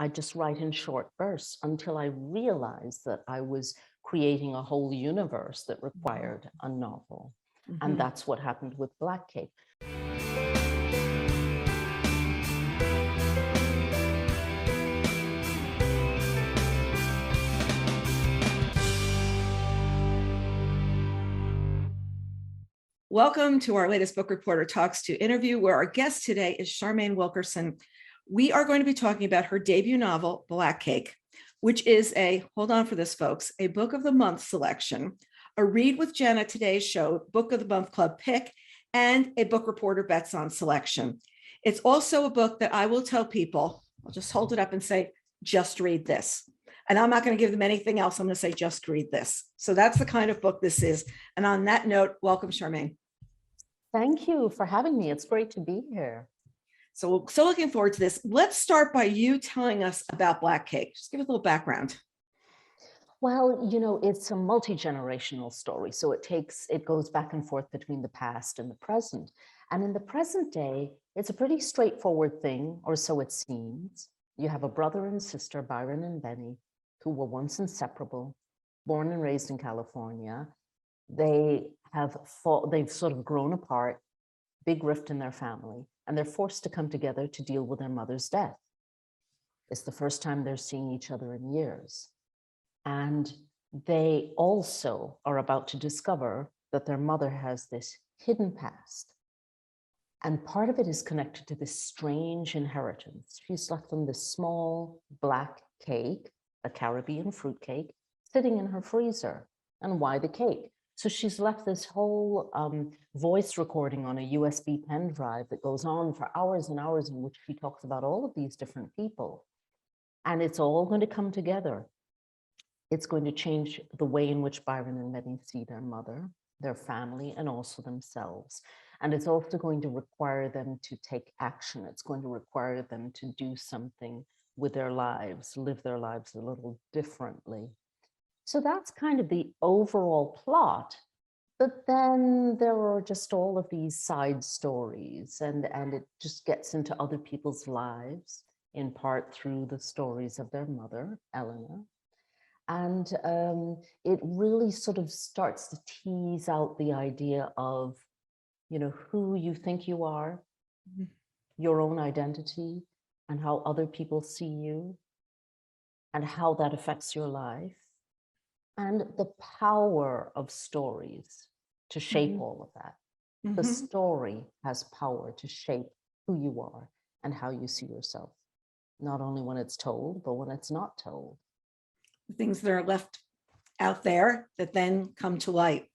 I just write in short bursts until I realized that I was creating a whole universe that required a novel. And that's what happened with Black Cake. Welcome to our latest Book Reporter Talks to interview, where our guest today is Charmaine Wilkerson. We are going to be talking about her debut novel, Black Cake, which is a, hold on for this, folks, a Book of the Month selection, a Read with Jenna Today's Show Book of the Month Club pick, and a Book Reporter Bets On selection. It's also a book that I will tell people, I'll just hold it up and say, just read this. And I'm not going to give them anything else. I'm going to say, just read this. So that's the kind of book this is. And on that note, welcome, Charmaine. Thank you for having me. It's great to be here. So looking forward to this. Let's start by you telling us about Black Cake. Just give us a little background. Well, you know, it's a multi-generational story. So it goes back and forth between the past and the present. And in the present day, it's a pretty straightforward thing, or so it seems. You have a brother and sister, Byron and Benny, who were once inseparable, born and raised in California. They've sort of grown apart, big rift in their family, and they're forced to come together to deal with their mother's death. It's the first time they're seeing each other in years. And they also are about to discover that their mother has this hidden past. And part of it is connected to this strange inheritance. She's left them this small black cake, a Caribbean fruit cake, sitting in her freezer. And why the cake? So she's left this whole voice recording on a USB pen drive that goes on for hours and hours, in which she talks about all of these different people. And it's all going to come together. It's going to change the way in which Byron and Benny see their mother, their family, and also themselves. And it's also going to require them to take action. It's going to require them to do something with their lives, live their lives a little differently. So that's kind of the overall plot. But then there are just all of these side stories, and it just gets into other people's lives, in part through the stories of their mother, Eleanor. And it really sort of starts to tease out the idea of, you know, who you think you are, your own identity, and how other people see you, and how that affects your life, and the power of stories to shape all of that. The story has power to shape who you are and how you see yourself, not only when it's told, but when it's not told. Things that are left out there that then come to light.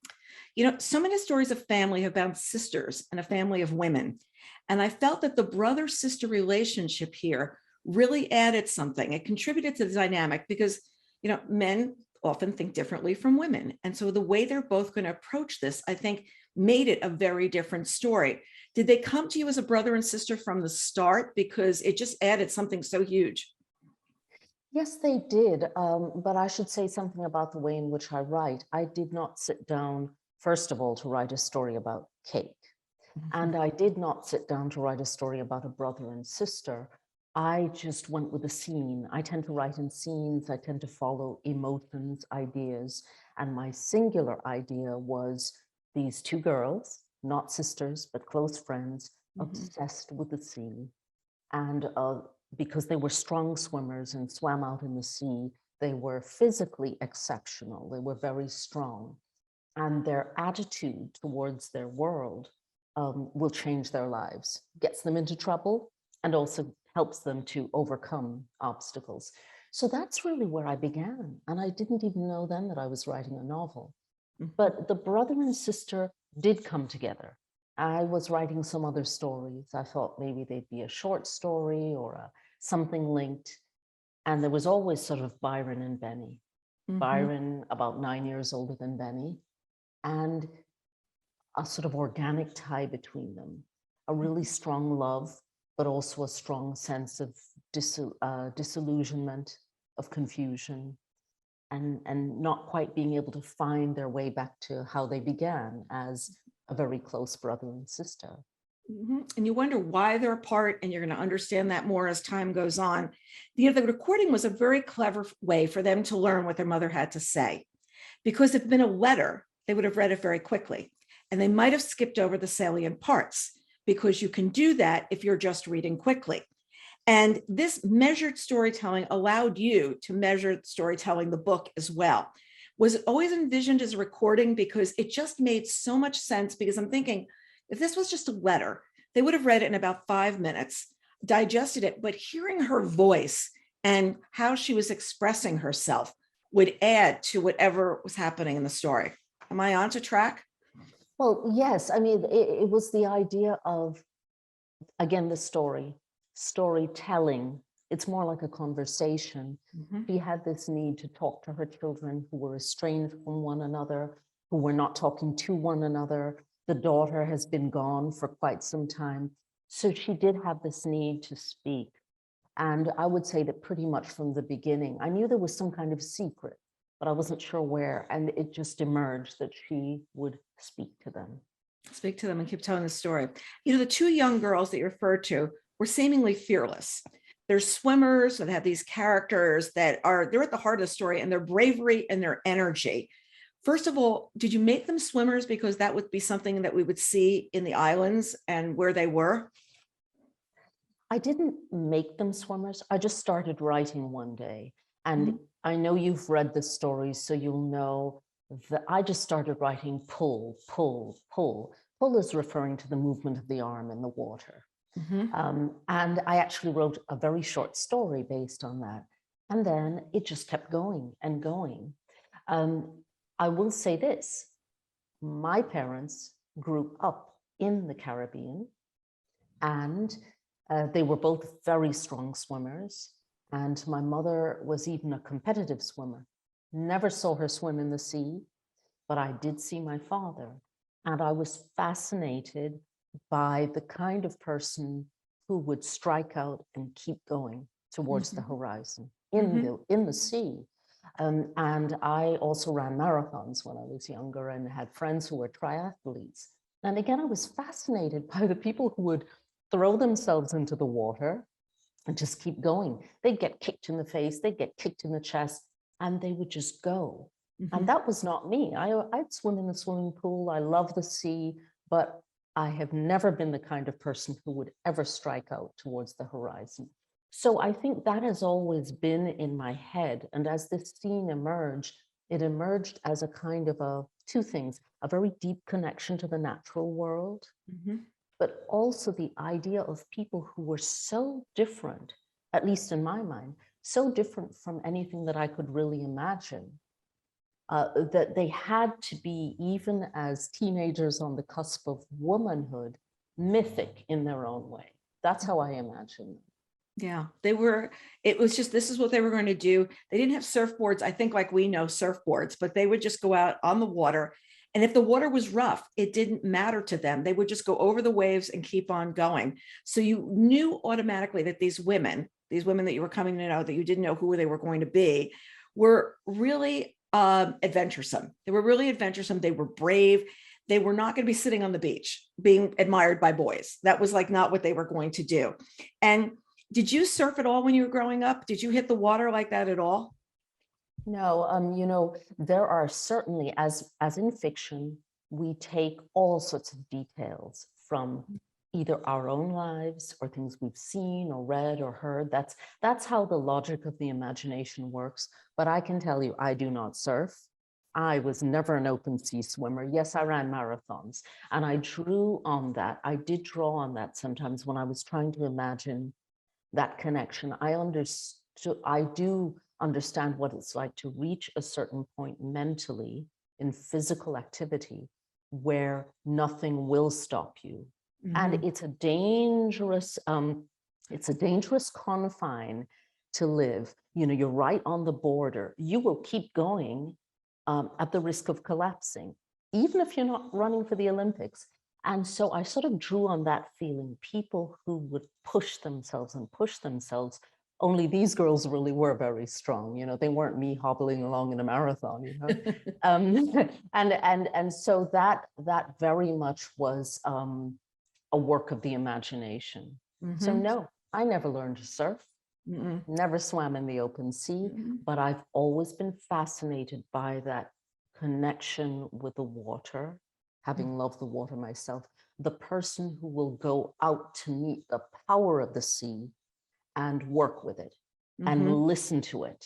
You know, so many stories of family have about sisters and a family of women. And I felt that the brother-sister relationship here really added something. It contributed to the dynamic because, you know, men often think differently from women. And so the way they're both going to approach this, I think, made it a very different story. Did they come to you as a brother and sister from the start? Because it just added something so huge. Yes, they did. But I should say something about the way in which I write. I did not sit down, first of all, to write a story about cake. And I did not sit down to write a story about a brother and sister. I just went with the scene. I tend to write in scenes. I tend to follow emotions, ideas. And my singular idea was these two girls, not sisters, but close friends, obsessed with the sea. And because they were strong swimmers and swam out in the sea, they were physically exceptional. They were very strong. And their attitude towards their world will change their lives, gets them into trouble, and also helps them to overcome obstacles. So that's really where I began. And I didn't even know then that I was writing a novel. But the brother and sister did come together. I was writing some other stories. I thought maybe they'd be a short story or something linked. And there was always sort of Byron and Benny. Byron, about 9 years older than Benny, and a sort of organic tie between them, a really strong love, but also a strong sense of disillusionment, of confusion, and not quite being able to find their way back to how they began as a very close brother and sister. And you wonder why they're apart, and you're going to understand that more as time goes on. The recording was a very clever way for them to learn what their mother had to say, because if it had been a letter, they would have read it very quickly, and they might have skipped over the salient parts, because you can do that if you're just reading quickly. And this measured storytelling allowed you to measure storytelling the book as well. Was it always envisioned as a recording? Because it just made so much sense, because I'm thinking, if this was just a letter, they would have read it in about 5 minutes, digested it, but hearing her voice and how she was expressing herself would add to whatever was happening in the story. Am I on to track? Well, yes. I mean, it was the idea of, again, the storytelling. It's more like a conversation. She had this need to talk to her children who were estranged from one another, who were not talking to one another. The daughter has been gone for quite some time. So she did have this need to speak. And I would say that pretty much from the beginning, I knew there was some kind of secret, but I wasn't sure where. And it just emerged that she would speak to them. Speak to them and keep telling the story. You know, the two young girls that you referred to were seemingly fearless. They're swimmers that have these characters that they're at the heart of the story, and their bravery and their energy. First of all, did you make them swimmers because that would be something that we would see in the islands and where they were? I didn't make them swimmers. I just started writing one day. And I know you've read the stories, so you'll know that I just started writing pull, pull, pull. Pull is referring to the movement of the arm in the water. And I actually wrote a very short story based on that. And then it just kept going and going. I will say this, my parents grew up in the Caribbean, and they were both very strong swimmers. And my mother was even a competitive swimmer. Never saw her swim in the sea, but I did see my father. And I was fascinated by the kind of person who would strike out and keep going towards the horizon in the sea. And I also ran marathons when I was younger and had friends who were triathletes. And again, I was fascinated by the people who would throw themselves into the water and just keep going. They'd get kicked in the face, they'd get kicked in the chest, and they would just go. And that was not me. I'd swim in the swimming pool. I love the sea, but I have never been the kind of person who would ever strike out towards the horizon. So I think that has always been in my head. And as this scene emerged, it emerged as a kind of two things, a very deep connection to the natural world, but also the idea of people who were so different, at least in my mind, so different from anything that I could really imagine, that they had to be, even as teenagers on the cusp of womanhood, mythic in their own way. That's how I imagine them. Yeah, it was just, this is what they were going to do. They didn't have surfboards, I think, like we know surfboards, but they would just go out on the water. And if the water was rough, it didn't matter to them. They would just go over the waves and keep on going. So you knew automatically that these women that you were coming to know, that you didn't know who they were going to be, were really adventuresome. They were really adventuresome. They were brave. They were not going to be sitting on the beach being admired by boys. That was like not what they were going to do. And did you surf at all when you were growing up? Did you hit the water like that at all? No, you know, there are certainly, as in fiction, we take all sorts of details from either our own lives or things we've seen or read or heard. That's how the logic of the imagination works. But I can tell you, I do not surf. I was never an open sea swimmer. Yes, I ran marathons, and I drew on that. I did draw on that sometimes when I was trying to imagine that connection. I do understand what it's like to reach a certain point mentally in physical activity where nothing will stop you. And it's a dangerous confine to live. You know, you're right on the border. You will keep going at the risk of collapsing, even if you're not running for the Olympics. And so I sort of drew on that feeling, people who would push themselves and push themselves. Only these girls really were very strong. You know, they weren't me hobbling along in a marathon, you know. And so that very much was a work of the imagination. So no, I never learned to surf, never swam in the open sea, but I've always been fascinated by that connection with the water, having loved the water myself, the person who will go out to meet the power of the sea and work with it and listen to it,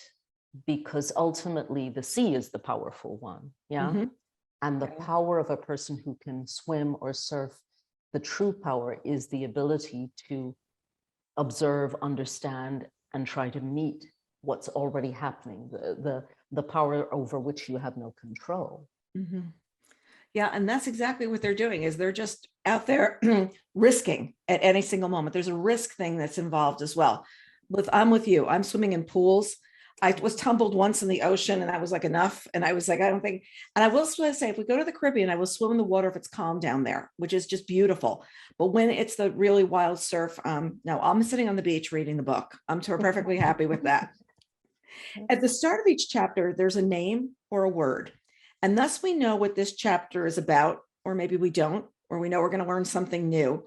because ultimately the sea is the powerful one. Yeah. And the power of a person who can swim or surf, the true power is the ability to observe, understand, and try to meet what's already happening, the power over which you have no control. Yeah, and that's exactly what they're doing, is they're just out there risking at any single moment. There's a risk thing that's involved as well. I'm with you. I'm swimming in pools. I was tumbled once in the ocean and I was like, enough. And I was like, I don't think, and I will say, if we go to the Caribbean, I will swim in the water if it's calm down there, which is just beautiful. But when it's the really wild surf, no, I'm sitting on the beach reading the book. I'm perfectly happy with that. At the start of each chapter, there's a name or a word. And thus we know what this chapter is about, or maybe we don't, or we know we're going to learn something new.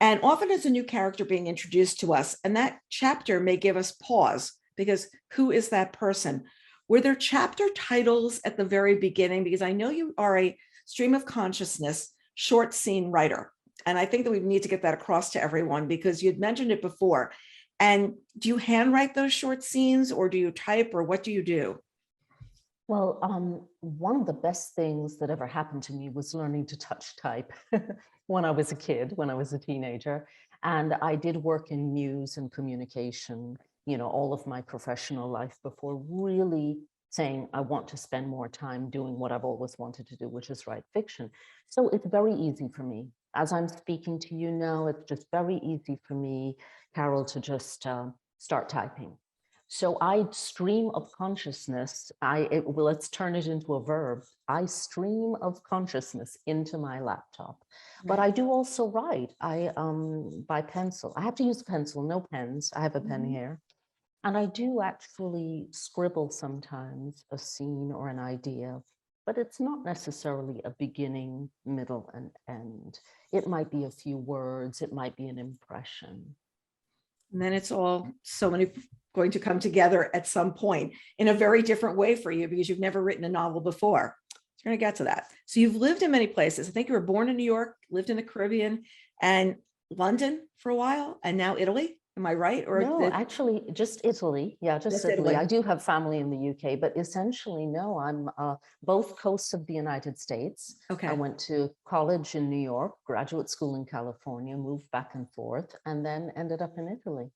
And often it's a new character being introduced to us. And that chapter may give us pause, because who is that person? Were there chapter titles at the very beginning? Because I know you are a stream of consciousness short scene writer. And I think that we need to get that across to everyone, because you'd mentioned it before. And do you handwrite those short scenes, or do you type, or what do you do? Well, one of the best things that ever happened to me was learning to touch type when I was a kid, when I was a teenager. And I did work in news and communication, all of my professional life before really saying, I want to spend more time doing what I've always wanted to do, which is write fiction. So it's very easy for me. As I'm speaking to you now, it's just very easy for me, Carol, to just start typing. So I stream of consciousness. Let's turn it into a verb. I stream of consciousness into my laptop, but I do also write. By pencil. I have to use a pencil, no pens. I have a pen here, and I do actually scribble sometimes a scene or an idea, but it's not necessarily a beginning, middle, and end. It might be a few words. It might be an impression. And then it's all going to come together at some point in a very different way for you, because you've never written a novel before. We're going to get to that. So you've lived in many places. I think you were born in New York, lived in the Caribbean, and London for a while, and now Italy. Am I right? Or no, actually, just Italy. Yeah, just Italy. I do have family in the UK, but essentially, no, I'm both coasts of the United States. Okay. I went to college in New York, graduate school in California, moved back and forth, and then ended up in Italy.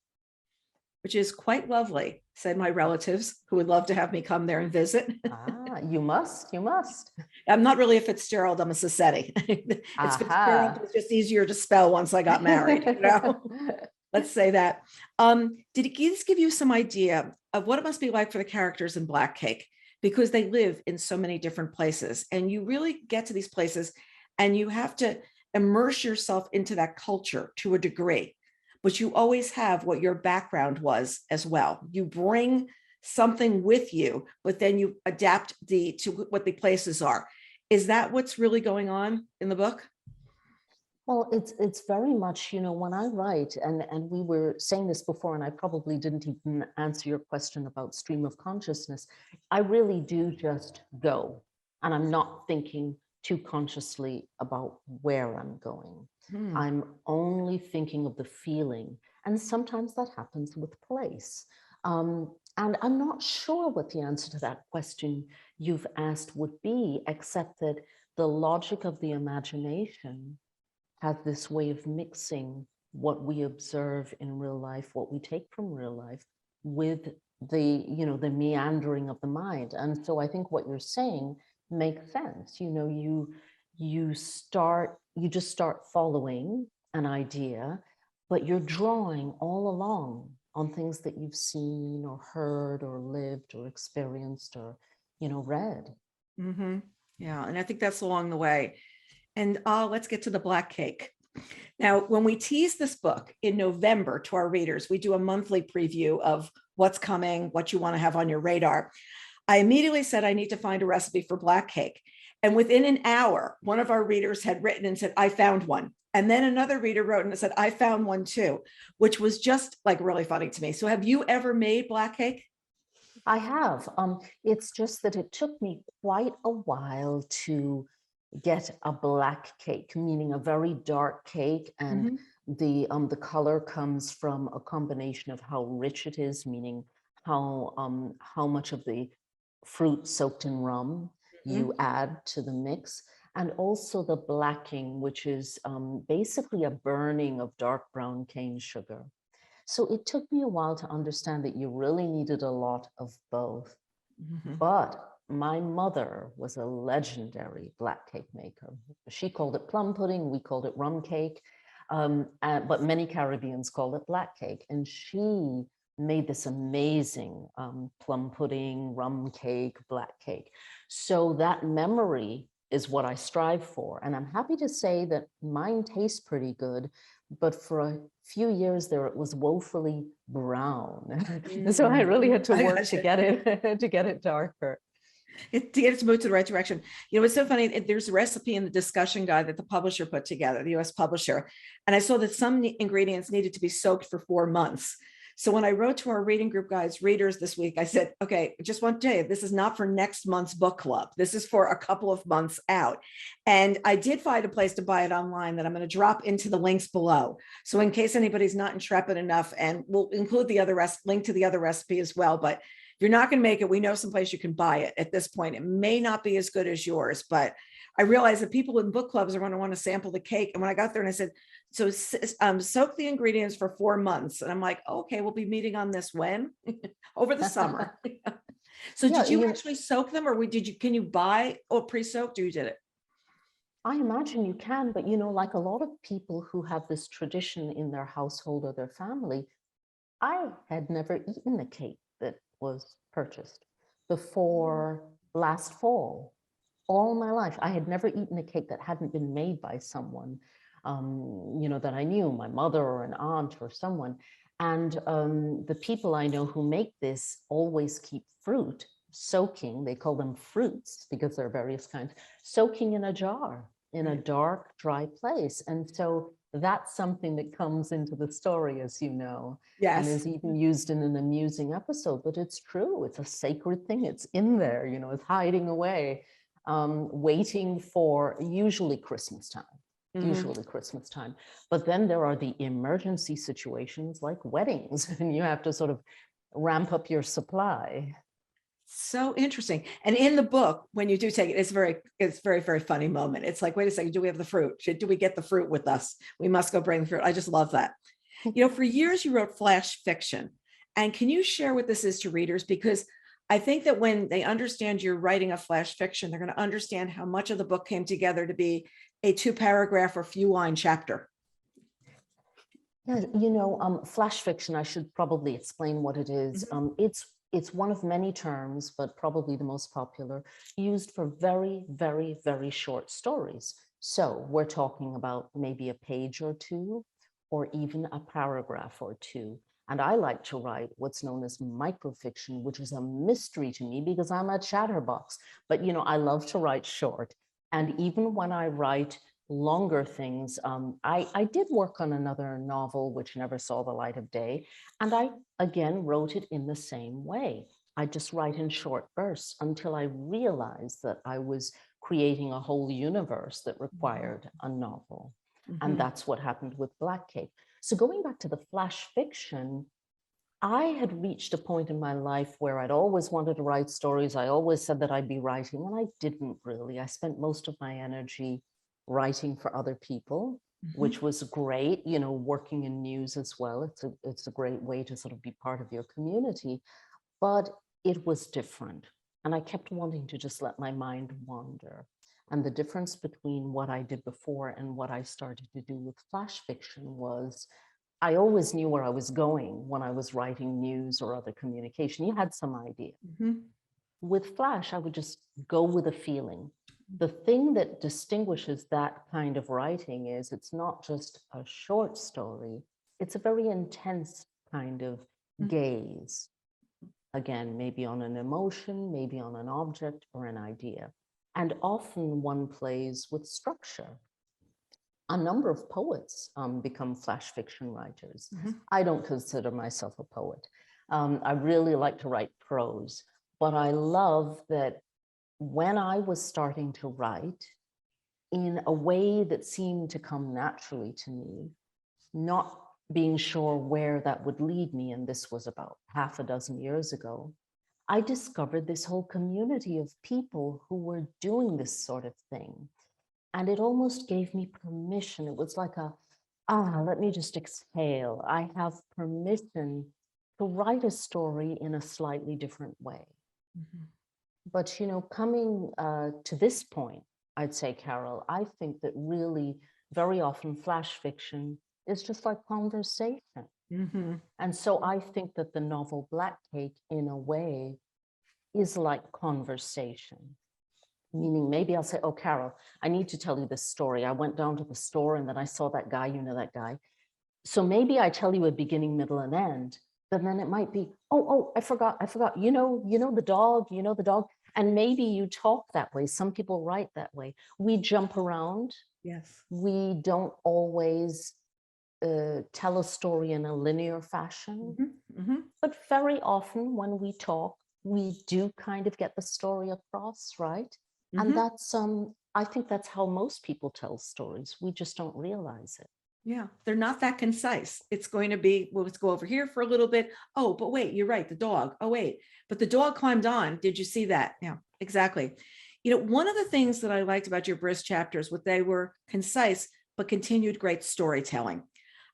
Which is quite lovely, said my relatives, who would love to have me come there and visit. You must. I'm not really a Fitzgerald, I'm a Sassetti. It's Fitzgerald, it's just easier to spell once I got married. Let's say that. Did it give you some idea of what it must be like for the characters in Black Cake? Because they live in so many different places, and you really get to these places and you have to immerse yourself into that culture to a degree, but you always have what your background was as well. You bring something with you, but then you adapt to what the places are. Is that what's really going on in the book? Well, it's very much, when I write, and we were saying this before, and I probably didn't even answer your question about stream of consciousness. I really do just go, and I'm not thinking too consciously about where I'm going. I'm only thinking of the feeling, and sometimes that happens with place. And I'm not sure what the answer to that question you've asked would be, except that the logic of the imagination has this way of mixing what we observe in real life, what we take from real life, with the meandering of the mind. And so I think what you're saying makes sense. You just start following an idea, but you're drawing all along on things that you've seen or heard or lived or experienced or, read. Yeah, and I think that's along the way. And let's get to the Black Cake. Now, when we tease this book in November to our readers, we do a monthly preview of what's coming, what you want to have on your radar. I immediately said, I need to find a recipe for Black Cake. And within an hour, one of our readers had written and said, I found one. And then another reader wrote and said, I found one too, which was just like really funny to me. So have you ever made black cake? I have. It's just that it took me quite a while to get a black cake, meaning a very dark cake, and Mhm. the color comes from a combination of how rich it is, meaning how much of the fruit soaked in rum you Mhm. add to the mix, and also the blacking, which is basically a burning of dark brown cane sugar. So it took me a while to understand that you really needed a lot of both. Mhm. But my mother was a legendary black cake maker. She called it plum pudding, we called it rum cake, but many Caribbeans call it black cake. And she made this amazing plum pudding, rum cake, black cake. So that memory is what I strive for. And I'm happy to say that mine tastes pretty good, but for a few years there it was woefully brown. So I really had to I work to gotcha. get it to get it darker. To get it to move to the right direction. You know, it's so funny. There's a recipe in the discussion guide that the publisher put together, the US publisher. And I saw that some ingredients needed to be soaked for 4 months. So when I wrote to our reading group guys, readers this week, I said, okay, I just want to tell you, this is not for next month's book club. This is for a couple of months out. And I did find a place to buy it online that I'm going to drop into the links below. So in case anybody's not intrepid enough, and we'll include the other link to the other recipe as well. But if you're not going to make it, we know someplace you can buy it at this point. It may not be as good as yours, but I realized that people in book clubs are going to want to sample the cake. And when I got there and I said, so soak the ingredients for 4 months. And I'm like, okay, we'll be meeting on this when? Over the summer. So Yeah, did you actually soak them, or can you buy or pre-soaked, or you did it? I imagine you can, but like a lot of people who have this tradition in their household or their family, I had never eaten a cake that was purchased before last fall. All my life, I had never eaten a cake that hadn't been made by someone, that I knew, my mother or an aunt or someone. And the people I know who make this always keep fruit soaking. They call them fruits because there are various kinds, soaking in a jar in a dark, dry place. And so that's something that comes into the story, as you know, and Yes. is even used in an amusing episode. But it's true, it's a sacred thing. It's in there, it's hiding away, waiting for usually Christmas time. Mhm. Usually Christmas time. But then there are the emergency situations like weddings, and you have to sort of ramp up your supply. So interesting. And in the book, when you do take it, it's very, very funny moment. It's like, wait a second, do we have the fruit? Do we get the fruit with us? We must go bring the fruit. I just love that. You know, for years you wrote flash fiction. And can you share what this is to readers? Because I think that when they understand you're writing a flash fiction, they're going to understand how much of the book came together to be a 2-paragraph or few line chapter. Yeah, flash fiction, I should probably explain what it is. Mhm. It's one of many terms, but probably the most popular, used for very, very, very short stories. So we're talking about maybe a page or two, or even a paragraph or two. And I like to write what's known as microfiction, which is a mystery to me because I'm a chatterbox. But I love to write short. And even when I write longer things, I did work on another novel which never saw the light of day, and I again wrote it in the same way. I just write in short bursts until I realized that I was creating a whole universe that required a novel. And Mhm. that's what happened with Black Cake. So going back to the flash fiction, I had reached a point in my life where I'd always wanted to write stories. I always said that I'd be writing, and I didn't really. I spent most of my energy writing for other people, which Mhm. was great, working in news as well. It's a great way to sort of be part of your community, but it was different. And I kept wanting to just let my mind wander. And the difference between what I did before and what I started to do with flash fiction was I always knew where I was going when I was writing news or other communication. You had some idea. Mhm. With Flash, I would just go with a feeling. The thing that distinguishes that kind of writing is it's not just a short story, it's a very intense kind of Mhm. gaze. Again, maybe on an emotion, maybe on an object or an idea. And often one plays with structure. A number of poets become flash fiction writers. I don't consider myself a poet. I really like to write prose, but I love that when I was starting to write in a way that seemed to come naturally to me, not being sure where that would lead me, and this was about half a dozen years ago, I discovered this whole community of people who were doing this sort of thing. And it almost gave me permission. It was like let me just exhale. I have permission to write a story in a slightly different way. But, coming to this point, I'd say, Carol, I think that really very often flash fiction is just like conversation. And so I think that the novel Black Cake, in a way, is like conversation. Meaning maybe I'll say, oh, Carol, I need to tell you this story. I went down to the store and then I saw that guy, that guy. So maybe I tell you a beginning, middle, and end, but then it might be, I forgot, the dog, the dog. And maybe you talk that way. Some people write that way. We jump around. Yes. We don't always tell a story in a linear fashion. But very often when we talk, we do kind of get the story across, right? And that's, I think that's how most people tell stories. We just don't realize it. Yeah, they're not that concise. It's going to be, well, let's go over here for a little bit. Oh, but wait, you're right, the dog. Oh, wait, but the dog climbed on. Did you see that? Yeah, exactly. One of the things that I liked about your brisk chapters was they were concise, but continued great storytelling.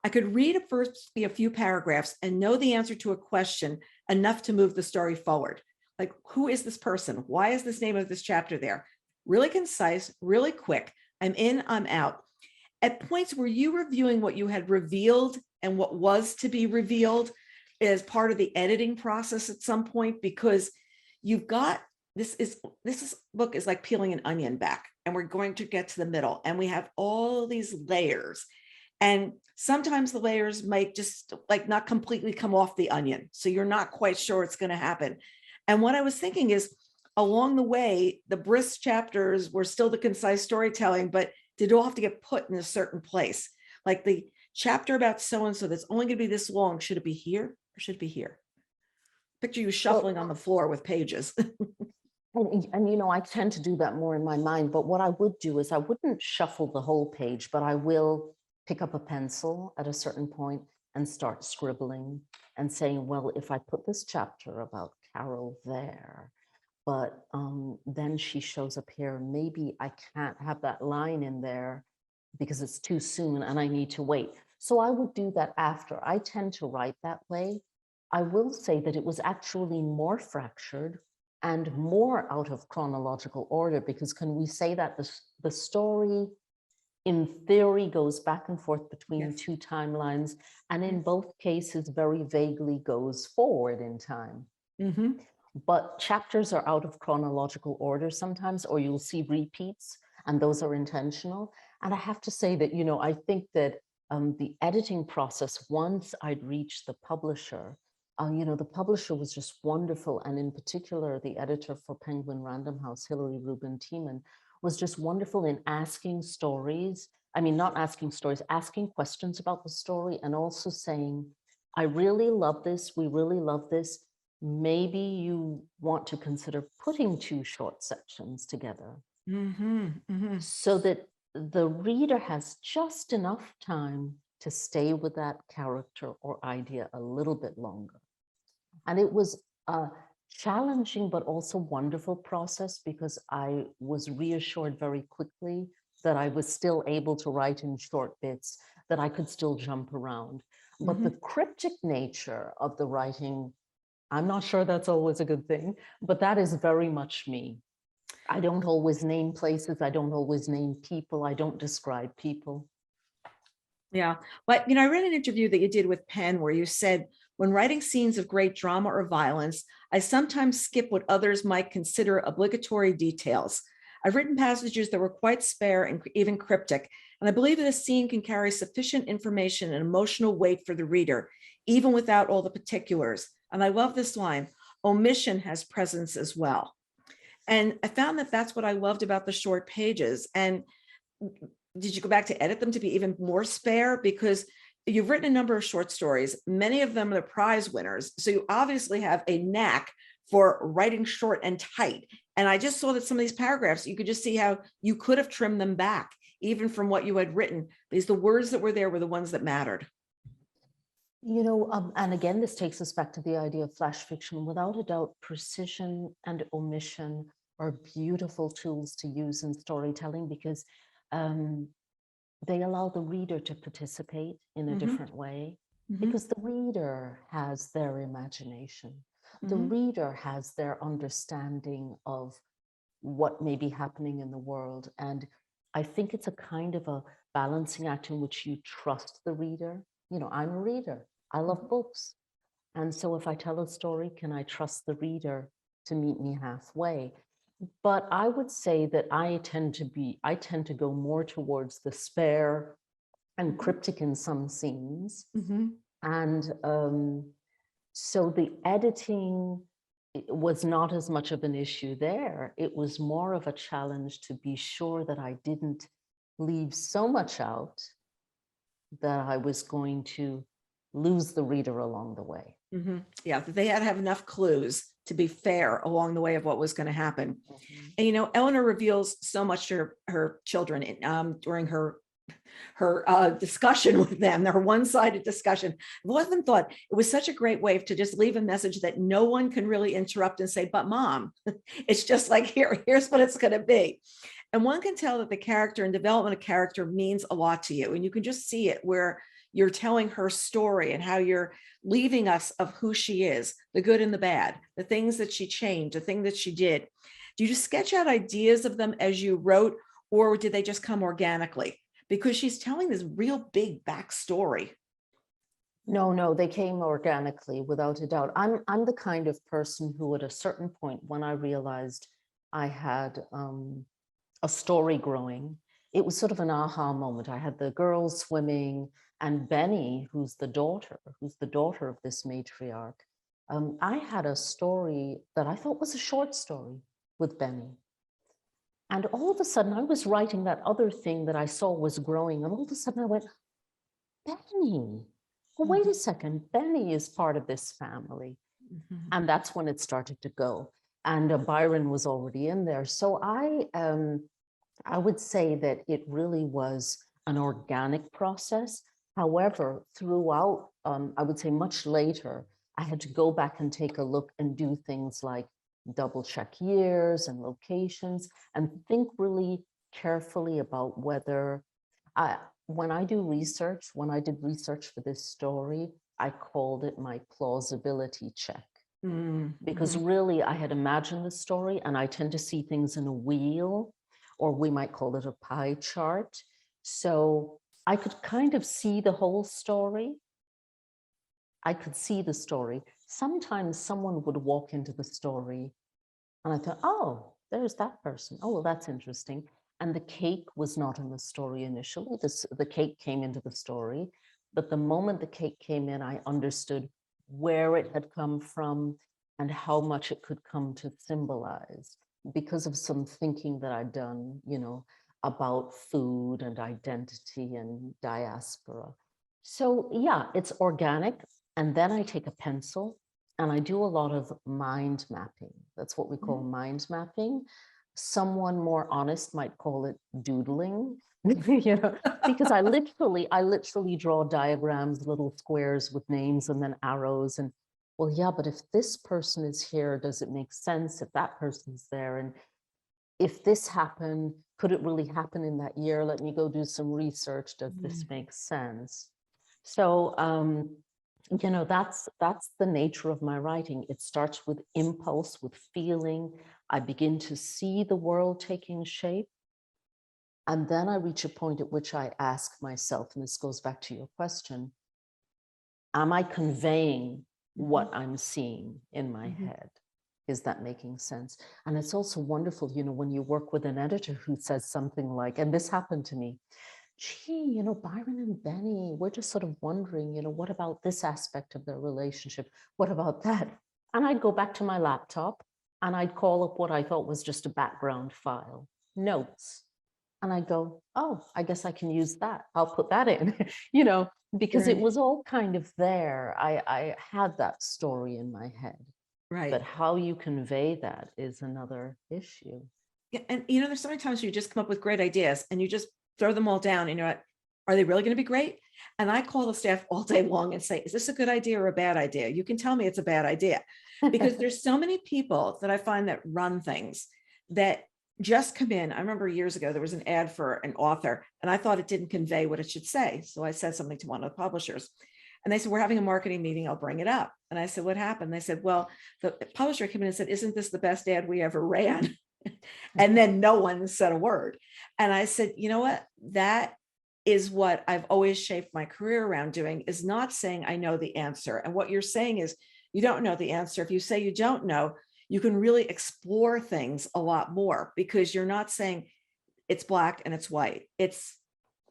I could read a few paragraphs and know the answer to a question enough to move the story forward. Like, who is this person? Why is this name of this chapter there? Really concise, really quick. I'm in, I'm out. At points where you were reviewing what you had revealed and what was to be revealed as part of the editing process at some point, because you've got, this book is like peeling an onion back, and we're going to get to the middle, and we have all these layers. And sometimes the layers might just like not completely come off the onion. So you're not quite sure it's going to happen. And what I was thinking is, along the way, the brisk chapters were still the concise storytelling, but did all have to get put in a certain place. Like the chapter about so-and-so that's only going to be this long, should it be here or should it be here? Picture you shuffling on the floor with pages. And I tend to do that more in my mind, but what I would do is I wouldn't shuffle the whole page, but I will pick up a pencil at a certain point and start scribbling and saying, well, if I put this chapter about Carol there, but then she shows up here, maybe I can't have that line in there because it's too soon and I need to wait. So I would do that after. I tend to write that way. I will say that it was actually more fractured and more out of chronological order, because can we say that the story in theory goes back and forth between two timelines, and in both cases very vaguely goes forward in time. But chapters are out of chronological order sometimes, or you'll see repeats, and those are intentional. And I have to say that, I think that the editing process, once I'd reached the publisher, the publisher was just wonderful. And in particular, the editor for Penguin Random House, Hilary Rubin Tiemann, was just wonderful in asking stories. I mean, not asking stories, asking questions about the story, and also saying, I really love this. We really love this. Maybe you want to consider putting two short sections together so that the reader has just enough time to stay with that character or idea a little bit longer. And it was a challenging but also wonderful process, because I was reassured very quickly that I was still able to write in short bits, that I could still jump around. But the cryptic nature of the writing, I'm not sure that's always a good thing, but that is very much me. I don't always name places. I don't always name people. I don't describe people. Yeah. But, I read an interview that you did with Penn where you said, when writing scenes of great drama or violence, I sometimes skip what others might consider obligatory details. I've written passages that were quite spare and even cryptic, and I believe that a scene can carry sufficient information and emotional weight for the reader, even without all the particulars. And I love this line, omission has presence as well. And I found that that's what I loved about the short pages. And did you go back to edit them to be even more spare? Because you've written a number of short stories. Many of them are the prize winners. So you obviously have a knack for writing short and tight. And I just saw that some of these paragraphs, you could just see how you could have trimmed them back, even from what you had written, because the words that were there were the ones that mattered. And again, this takes us back to the idea of flash fiction. Without a doubt, precision and omission are beautiful tools to use in storytelling because they allow the reader to participate in a different way, because the reader has their imagination. The reader has their understanding of what may be happening in the world. And I think it's a kind of a balancing act in which you trust the reader. I'm a reader. I love books. And so if I tell a story, can I trust the reader to meet me halfway? But I would say that I tend to go more towards the spare and cryptic in some scenes. And so the editing was not as much of an issue there. It was more of a challenge to be sure that I didn't leave so much out that I was going to lose the reader along the way. Yeah, they had to have enough clues to be fair along the way of what was going to happen. And Eleanor reveals so much to her children during her discussion with them, their one-sided discussion. I've often thought it was such a great way to just leave a message that no one can really interrupt and say, but mom, it's just like, here's what it's going to be. And one can tell that the character and development of character means a lot to you. And you can just see it where you're telling her story and how you're leaving us of who she is, the good and the bad, the things that she changed, the thing that she did. Do you just sketch out ideas of them as you wrote, or did they just come organically? Because she's telling this real big backstory. No, they came organically, without a doubt. I'm the kind of person who at a certain point, when I realized I had a story growing, it was sort of an aha moment. I had the girls swimming, and Benny, who's the daughter of this matriarch. I had a story that I thought was a short story with Benny. And all of a sudden, I was writing that other thing that I saw was growing. And all of a sudden I went, Benny, well, wait a second, Benny is part of this family. And that's when it started to go. And Byron was already in there. So I would say that it really was an organic process. However, throughout, I would say much later, I had to go back and take a look and do things like double check years and locations and think really carefully about whether, when I did research for this story, I called it my plausibility check. Because really I had imagined the story, and I tend to see things in a wheel, or we might call it a pie chart. So I could kind of see the whole story. I could see the story. Sometimes someone would walk into the story and I thought, oh, there's that person. Oh, well, that's interesting. And the cake was not in the story initially. The cake came into the story, but the moment the cake came in, I understood where it had come from and how much it could come to symbolize, because of some thinking that I'd done, about food and identity and diaspora. So yeah, it's organic. And then I take a pencil and I do a lot of mind mapping. That's what we call mind mapping. Someone more honest might call it doodling, because I literally draw diagrams, little squares with names and then arrows. And well, yeah, but if this person is here, does it make sense if that person's there? And if this happened, could it really happen in that year? Let me go do some research. Does this make sense? So, that's the nature of my writing. It starts with impulse, with feeling. I begin to see the world taking shape. And then I reach a point at which I ask myself, and this goes back to your question, am I conveying what I'm seeing in my head? Is that making sense? And it's also wonderful, when you work with an editor who says something like, and this happened to me, gee, Byron and Benny, we're just sort of wondering, what about this aspect of their relationship? What about that? And I'd go back to my laptop and I'd call up what I thought was just a background file, notes. And I go, oh, I guess I can use that. I'll put that in, you know, because it Right. was all kind of there. I had that story in my head, Right. but how you convey that is another issue. Yeah, and there's so many times you just come up with great ideas and you just throw them all down and you're like, are they really going to be great? And I call the staff all day long and say, is this a good idea or a bad idea? You can tell me it's a bad idea, because there's so many people that I find that run things that just come in. I remember years ago, there was an ad for an author and I thought it didn't convey what it should say. So I said something to one of the publishers and they said, we're having a marketing meeting. I'll bring it up. And I said, what happened? They said, well, the publisher came in and said, isn't this the best ad we ever ran? And then no one said a word. And I said, you know what? That is what I've always shaped my career around doing, is not saying I know the answer. And what you're saying is you don't know the answer. If you say you don't know, you can really explore things a lot more, because you're not saying it's black and it's white. It's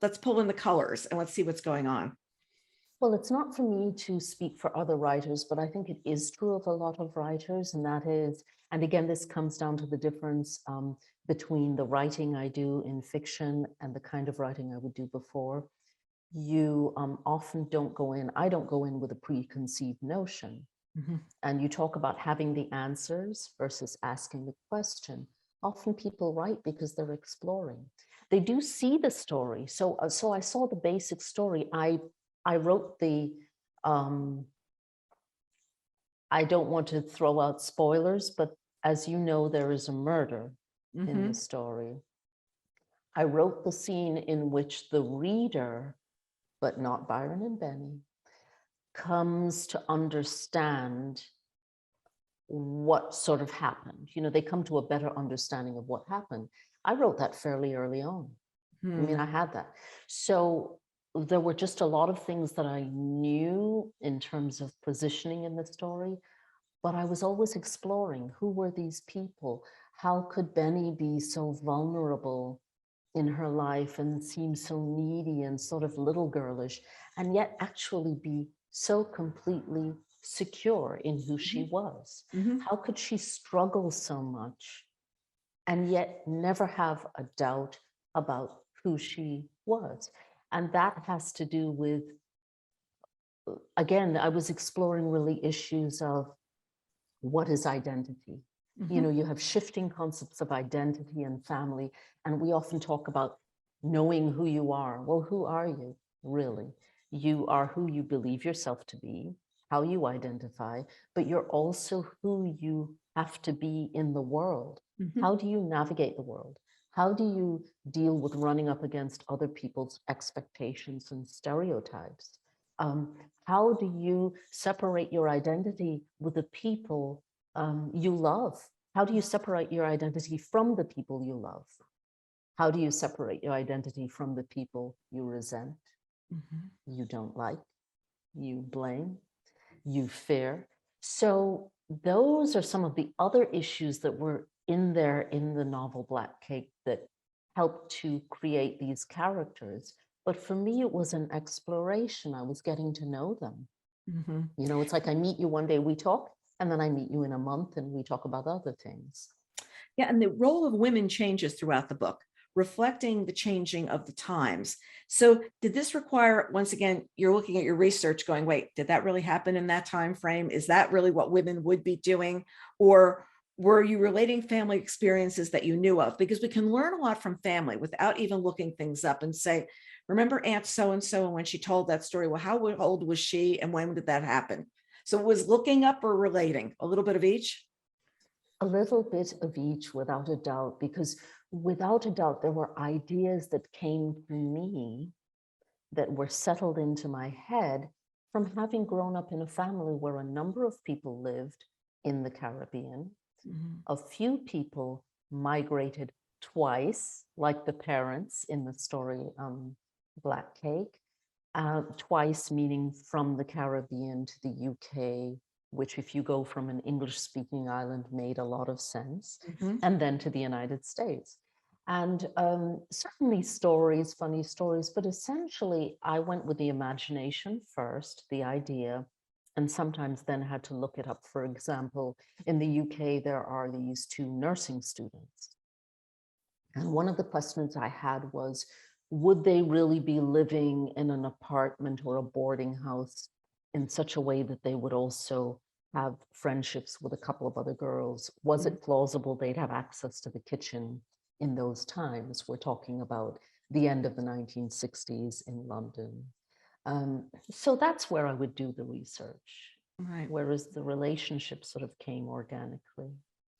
let's pull in the colors and let's see what's going on. Well, it's not for me to speak for other writers, but I think it is true of a lot of writers. And that is, and again, this comes down to the difference between the writing I do in fiction and the kind of writing I would do before. You often don't go in, I don't go in with a preconceived notion. Mm-hmm. And you talk about having the answers versus asking the question. Often people write because they're exploring. They do see the story. So I saw the basic story. I wrote the, I don't want to throw out spoilers, but as you know, there is a murder in the story. I wrote the scene in which the reader, but not Byron and Benny, comes to understand what sort of happened. You know, they come to a better understanding of what happened. I wrote that fairly early on. I mean, I had that. So there were just a lot of things that I knew in terms of positioning in the story, but I was always exploring, who were these people? How could Benny be so vulnerable in her life and seem so needy and sort of little girlish, and yet actually be so completely secure in who she was? How could she struggle so much and yet never have a doubt about who she was? And that has to do with, again, I was exploring really issues of what is identity? You know, you have shifting concepts of identity and family, and we often talk about knowing who you are. Well, who are you really? You are who you believe yourself to be, how you identify, but you're also who you have to be in the world. How do you navigate the world? How do you deal with running up against other people's expectations and stereotypes? How do you separate your identity with the people you love? How do you separate your identity from the people you love? How do you separate your identity from the people you resent, you don't like, you blame, you fear? So those are some of the other issues that were in there in the novel Black Cake that helped to create these characters. But for me, it was an exploration. I was getting to know them. You know, it's like I meet you one day, we talk, and then I meet you in a month and we talk about other things. Yeah, and the role of women changes throughout the book, reflecting the changing of the times. So did this require, once again, you're looking at your research going, wait, did that really happen in that time frame? Is that really what women would be doing? Or were you relating family experiences that you knew of? Because we can learn a lot from family without even looking things up and say, remember Aunt so-and-so, and when she told that story, well, how old was she and when did that happen? So it was looking up or relating, a little bit of each? A little bit of each, without a doubt, because without a doubt, there were ideas that came to me that were settled into my head from having grown up in a family where a number of people lived in the Caribbean. A few people migrated twice, like the parents in the story Black Cake, twice meaning from the Caribbean to the UK, which if you go from an English-speaking island made a lot of sense, and then to the United States. And certainly stories, funny stories, but essentially I went with the imagination first, the idea, and sometimes then had to look it up. For example, in the UK, there are these two nursing students. And one of the questions I had was, would they really be living in an apartment or a boarding house in such a way that they would also have friendships with a couple of other girls? Was it plausible they'd have access to the kitchen in those times? We're talking about the end of the 1960s in London. So that's where I would do the research, Right. whereas the relationship sort of came organically.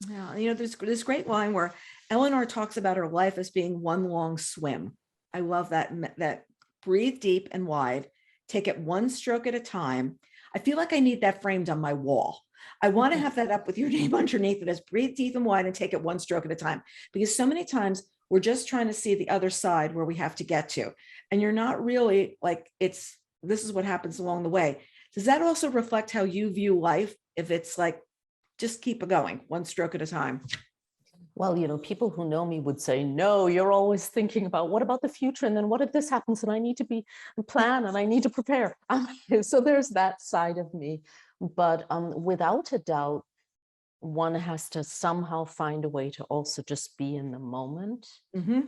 Yeah. There's this great line where Eleanor talks about her life as being one long swim. I love that breathe deep and wide, take it one stroke at a time. I feel like I need that framed on my wall. I want to have that up with your name underneath it as breathe deep and wide and take it one stroke at a time. Because so many times we're just trying to see the other side where we have to get to. And you're not really like, this is what happens along the way. Does that also reflect how you view life? If it's like, just keep it going, one stroke at a time. Well, people who know me would say, no, you're always thinking about what about the future? And then what if this happens? And I need to plan and I need to prepare. So there's that side of me. But without a doubt, one has to somehow find a way to also just be in the moment. Mm-hmm.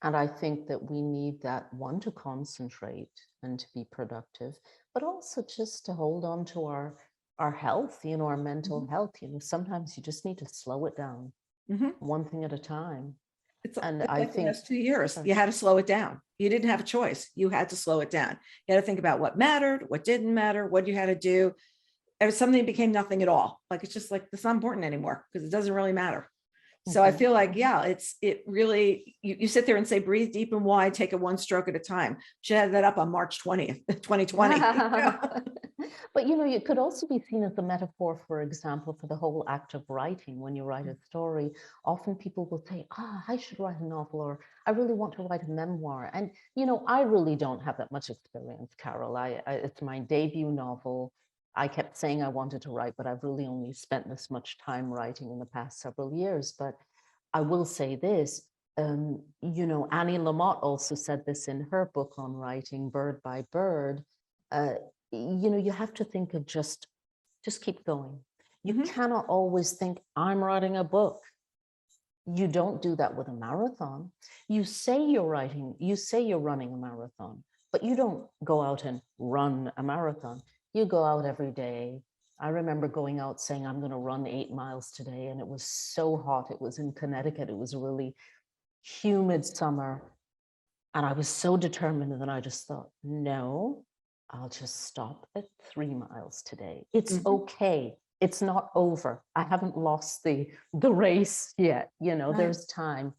And I think that we need that, one, to concentrate and to be productive, but also just to hold on to our health, our mental health. Sometimes you just need to slow it down, one thing at a time. It's And I like the think, last 2 years, sorry. you had to slow it down. You didn't have a choice. You had to slow it down. You had to think about what mattered, what didn't matter, what you had to do. If something became nothing at all, like, it's just like, it's not important anymore because it doesn't really matter. So I feel like, yeah, it really, you sit there and say, breathe deep and wide, take it one stroke at a time. She had that up on March 20th, 2020. But it could also be seen as a metaphor, for example, for the whole act of writing. When you write a story, often people will say, I should write a novel, or I really want to write a memoir. And, I really don't have that much experience, Carol. It's my debut novel. I kept saying I wanted to write, but I've really only spent this much time writing in the past several years. But I will say this, Annie Lamott also said this in her book on writing, Bird by Bird. You have to think of just keep going. You cannot always think, I'm writing a book. You don't do that with a marathon. You say you're running a marathon, but you don't go out and run a marathon. You go out every day. I remember going out saying, I'm going to run 8 miles today. And it was so hot. It was in Connecticut. It was a really humid summer. And I was so determined. And then I just thought, no, I'll just stop at 3 miles today. It's okay. It's not over. I haven't lost the race yet. There's time.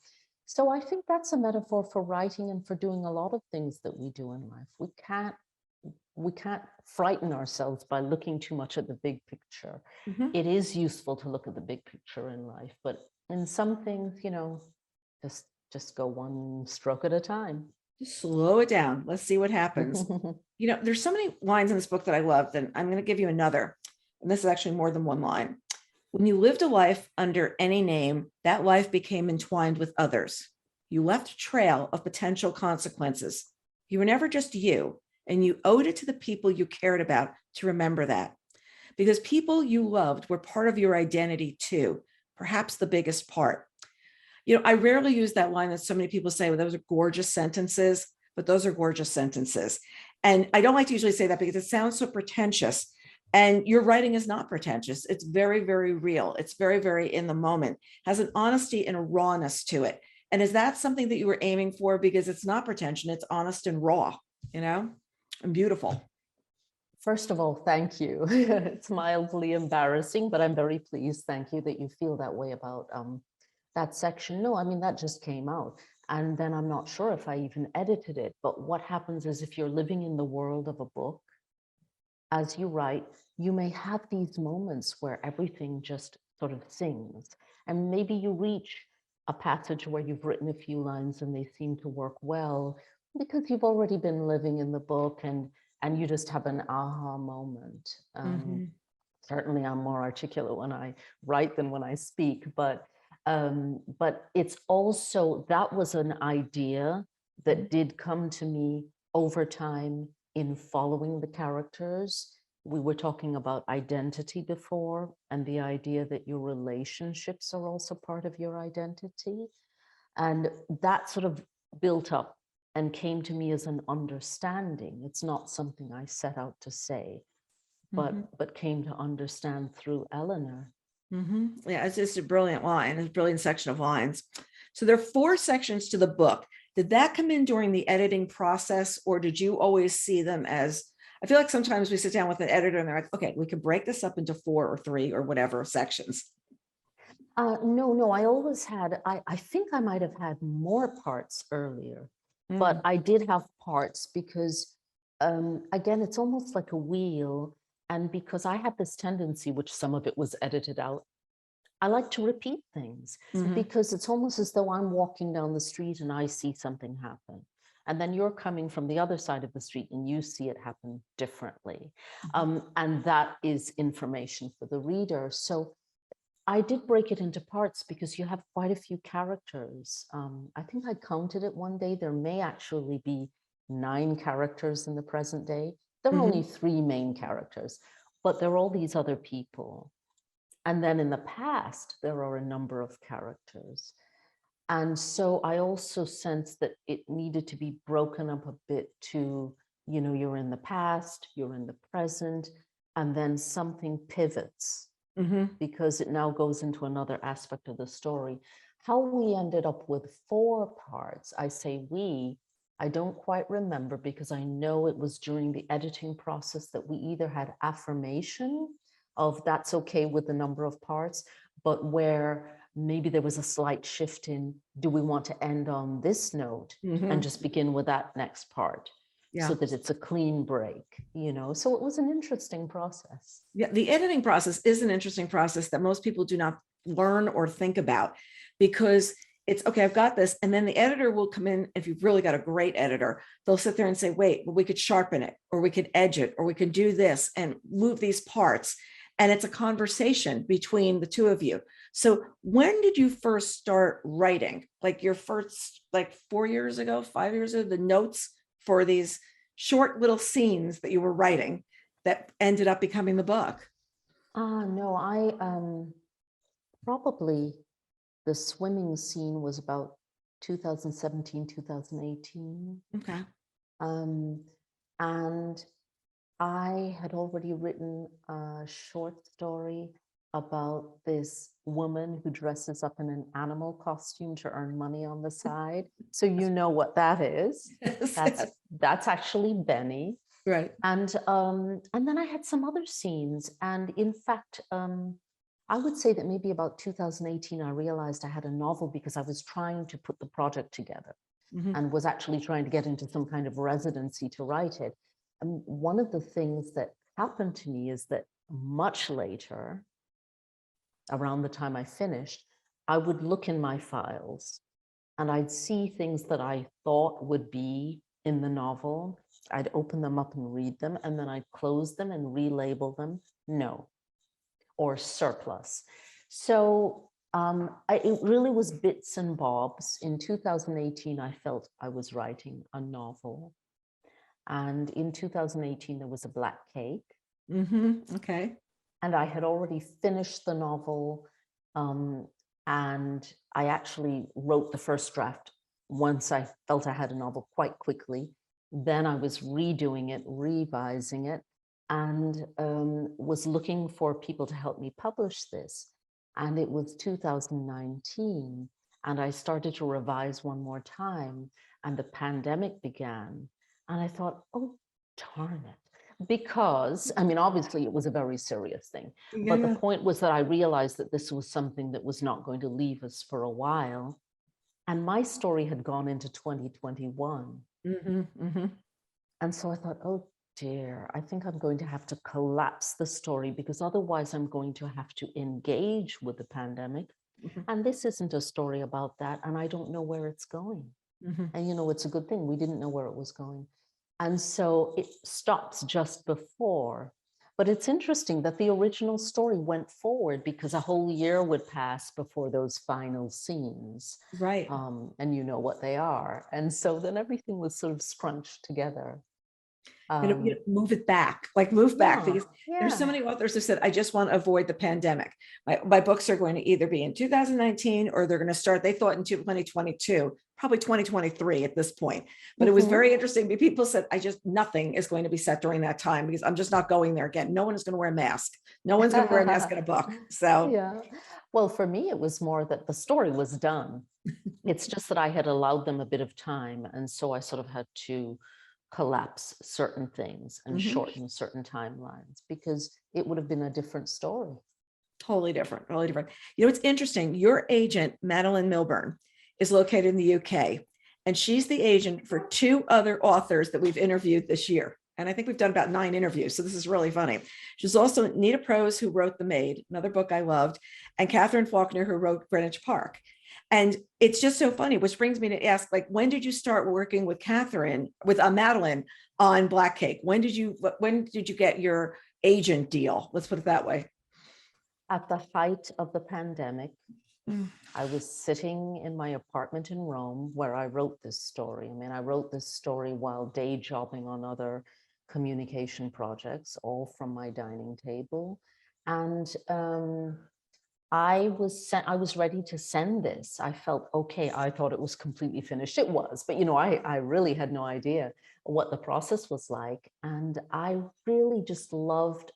So I think that's a metaphor for writing and for doing a lot of things that we do in life. We can't frighten ourselves by looking too much at the big picture. It is useful to look at the big picture in life, but in some things, just go one stroke at a time. Just slow it down. Let's see what happens. There's so many lines in this book that I loved, and I'm going to give you another. And this is actually more than one line. When you lived a life under any name, that life became entwined with others. You left a trail of potential consequences. You were never just you, and you owed it to the people you cared about to remember that. Because people you loved were part of your identity too, perhaps the biggest part. I rarely use that line that so many people say, well, those are gorgeous sentences, but those are gorgeous sentences. And I don't like to usually say that because it sounds so pretentious. And your writing is not pretentious. It's very, very real. It's very, very in the moment, has an honesty and a rawness to it. And is that something that you were aiming for? Because it's not pretension, it's honest and raw, and beautiful. First of all, thank you. It's mildly embarrassing, but I'm very pleased. Thank you that you feel that way about that section. No, I mean, that just came out. And then I'm not sure if I even edited it, but what happens is if you're living in the world of a book, as you write, you may have these moments where everything just sort of sings. And maybe you reach a passage where you've written a few lines and they seem to work well because you've already been living in the book and you just have an aha moment. Certainly I'm more articulate when I write than when I speak, but it's also, that was an idea that did come to me over time in following the characters. We were talking about identity before, and the idea that your relationships are also part of your identity. And that sort of built up and came to me as an understanding. It's not something I set out to say, but came to understand through Eleanor. Yeah, it's just a brilliant line, a brilliant section of lines. So there are 4 sections to the book. Did that come in during the editing process, or did you always see them as, I feel like sometimes we sit down with an editor and they're like, okay, we can break this up into 4 or 3 or whatever sections. No, I always had, I think I might have had more parts earlier, but I did have parts because, again, it's almost like a wheel. And because I have this tendency, which some of it was edited out, I like to repeat things because it's almost as though I'm walking down the street and I see something happen. And then you're coming from the other side of the street and you see it happen differently. And that is information for the reader. So I did break it into parts because you have quite a few characters. I think I counted it one day. There may actually be 9 characters in the present day. There are only 3 main characters, but there are all these other people. And then in the past, there are a number of characters. And so I also sensed that it needed to be broken up a bit to, you know, you're in the past, you're in the present, and then something pivots because it now goes into another aspect of the story. How we ended up with 4 parts, I say we, I don't quite remember because I know it was during the editing process that we either had affirmation of that's okay with the number of parts, but where maybe there was a slight shift in, do we want to end on this note and just begin with that next part so that it's a clean break, you know? So it was an interesting process. Yeah, the editing process is an interesting process that most people do not learn or think about because it's okay, I've got this. And then the editor will come in. If you've really got a great editor, they'll sit there and say, wait, well, we could sharpen it, or we could edge it, or we can do this and move these parts. And it's a conversation between the 2 of you. So when did you first start writing? Like your first, like 4 years ago, 5 years ago, the notes for these short little scenes that you were writing that ended up becoming the book? No, I probably the swimming scene was about 2017, 2018. Okay. And I had already written a short story about this woman who dresses up in an animal costume to earn money on the side. So you know what that is. That's actually Benny. Right. And then I had some other scenes. And in fact, I would say that maybe about 2018, I realized I had a novel because I was trying to put the project together and was actually trying to get into some kind of residency to write it. And one of the things that happened to me is that much later, around the time I finished, I would look in my files and I'd see things that I thought would be in the novel. I'd open them up and read them, and then I'd close them and relabel them no, or surplus. So it really was bits and bobs. In 2018, I felt I was writing a novel. And in 2018, there was a black cake. Okay. And I had already finished the novel. And I actually wrote the first draft once I felt I had a novel quite quickly. Then I was redoing it, revising it, and was looking for people to help me publish this. And it was 2019. And I started to revise one more time. And the pandemic began. And I thought, oh, darn it. Because, I mean, obviously it was a very serious thing. But the point was that I realized that this was something that was not going to leave us for a while. And my story had gone into 2021. And so I thought, oh dear, I think I'm going to have to collapse the story because otherwise I'm going to have to engage with the pandemic. And this isn't a story about that. And I don't know where it's going. And, you know, it's a good thing we didn't know where it was going. And so it stops just before. But it's interesting that the original story went forward because a whole year would pass before those final scenes. Right. And you know what they are. And so then everything was sort of scrunched together. Move it back, like move back, Yeah, because there's so yeah. many authors who said, I just want to avoid the pandemic. My books are going to either be in 2019 or they're going to start, they thought in 2022, probably 2023 at this point. But it was Mhm. very interesting. People said, nothing is going to be set during that time because I'm just not going there again. No one is going to wear a mask. No one's going to wear a mask in a book. So Yeah. Well, for me, it was more that the story was done. It's just that I had allowed them a bit of time. And so I sort of had to collapse certain things and mhm, shorten certain timelines because it would have been a different story. totally different, totally different. It's interesting. Your agent, Madeline Milburn, is located in the UK, and she's the agent for two other authors that we've interviewed this year. And I think we've done about 9 interviews. So this is really funny. She's also Nita Prose, who wrote The Maid, another book I loved, and Catherine Faulkner, who wrote Greenwich Park. And it's just so funny, which brings me to ask, like, when did you start working with Madeline on Black Cake? When did you get your agent deal? Let's put it that way. At the height of the pandemic, Mm. I was sitting in my apartment in Rome where I wrote this story. I mean, I wrote this story while day jobbing on other communication projects, all from my dining table. And I was ready to send this. I felt okay. I thought it was completely finished. It was, but I really had no idea what the process was like. And I really just loved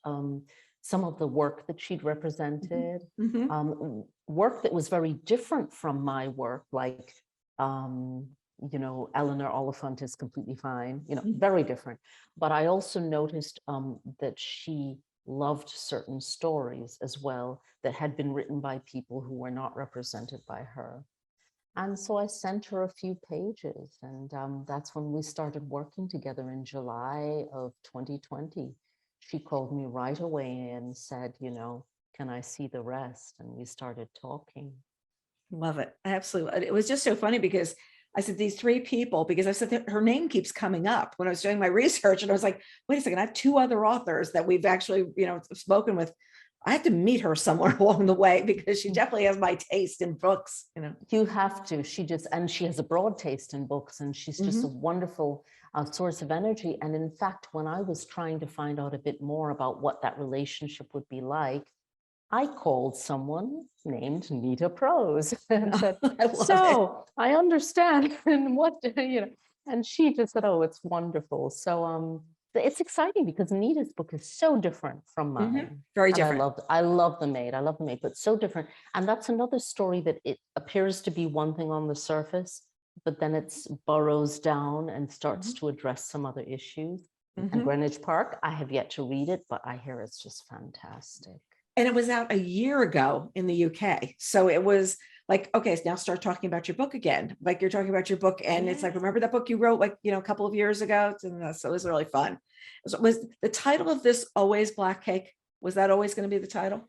some of the work that she'd represented, Mm-hmm. work that was very different from my work, like Eleanor Oliphant is completely fine, very different. But I also noticed that she loved certain stories as well that had been written by people who were not represented by her. And so I sent her a few pages, and that's when we started working together in July of 2020. She called me right away and said, can I see the rest? And we started talking. Love it. Absolutely. It was just so funny because I said these 3 people, because I said that her name keeps coming up when I was doing my research. And I was like, wait a second, I have 2 other authors that we've actually, spoken with. I have to meet her somewhere along the way because she definitely has my taste in books. You have to. And she has a broad taste in books, and she's just a wonderful source of energy. And in fact, when I was trying to find out a bit more about what that relationship would be like, I called someone named Nita Prose and said, I love it. so I understand. And and she just said, oh, it's wonderful. So it's exciting because Nita's book is so different from mine. Very And different. I love The Maid. I love The Maid, but so different. And that's another story that it appears to be one thing on the surface, but then it burrows down and starts to address some other issues. And Greenwich Park, I have yet to read it, but I hear it's just fantastic. And it was out a year ago in the UK. So it was like, okay, now start talking about your book again. Like you're talking about your book. And it's like, remember that book you wrote like, a couple of years ago? So it was really fun. Was the title of this always Black Cake? Was that always going to be the title?